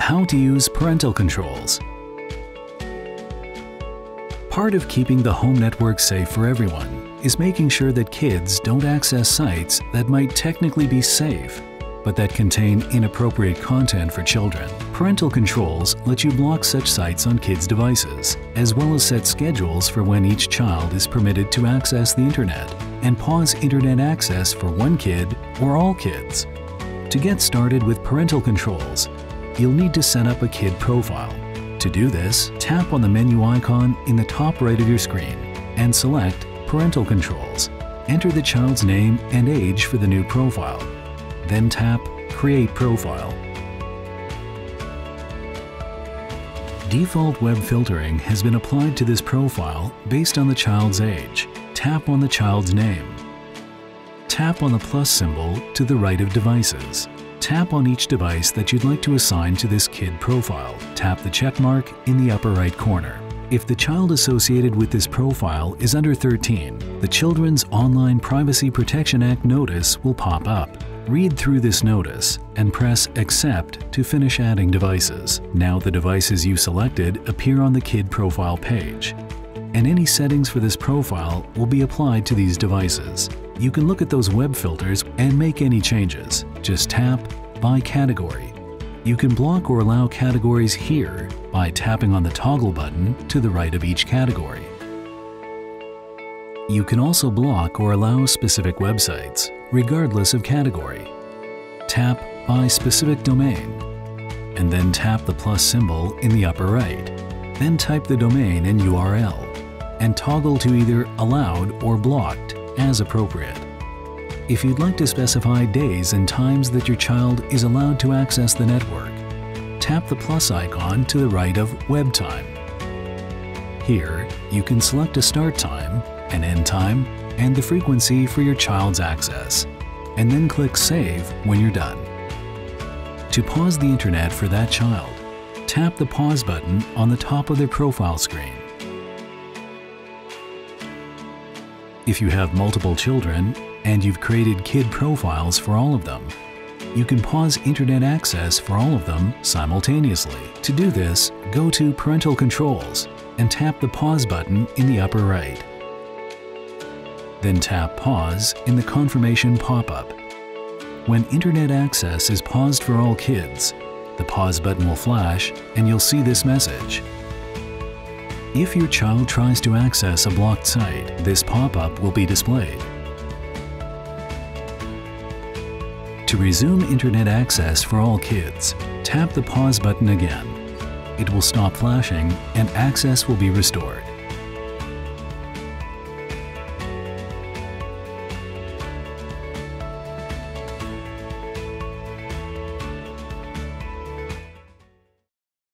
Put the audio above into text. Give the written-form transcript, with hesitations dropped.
How to use parental controls. Part of keeping the home network safe for everyone is making sure that kids don't access sites that might technically be safe, but that contain inappropriate content for children. Parental controls let you block such sites on kids' devices, as well as set schedules for when each child is permitted to access the internet, and pause internet access for one kid or all kids. To get started with parental controls, you'll need to set up a kid profile. To do this, tap on the menu icon in the top right of your screen and select Parental Controls. Enter the child's name and age for the new profile. Then tap Create Profile. Default web filtering has been applied to this profile based on the child's age. Tap on the child's name. Tap on the plus symbol to the right of devices. Tap on each device that you'd like to assign to this kid profile. Tap the check mark in the upper right corner. If the child associated with this profile is under 13, the Children's Online Privacy Protection Act notice will pop up. Read through this notice and press Accept to finish adding devices. Now the devices you selected appear on the kid profile page, and any settings for this profile will be applied to these devices. You can look at those web filters and make any changes. Just tap by category. You can block or allow categories here by tapping on the toggle button to the right of each category. You can also block or allow specific websites, regardless of category. Tap by specific domain, and then tap the plus symbol in the upper right. Then type the domain and URL, and toggle to either allowed or blocked as appropriate. If you'd like to specify days and times that your child is allowed to access the network, tap the plus icon to the right of Web Time. Here, you can select a start time, an end time, and the frequency for your child's access, and then click Save when you're done. To pause the internet for that child, tap the pause button on the top of their profile screen. If you have multiple children and you've created kid profiles for all of them, you can pause internet access for all of them simultaneously. To do this, go to Parental Controls and tap the pause button in the upper right. Then tap Pause in the confirmation pop-up. When internet access is paused for all kids, the pause button will flash and you'll see this message. If your child tries to access a blocked site, this pop-up will be displayed. To resume internet access for all kids, tap the pause button again. It will stop flashing and access will be restored.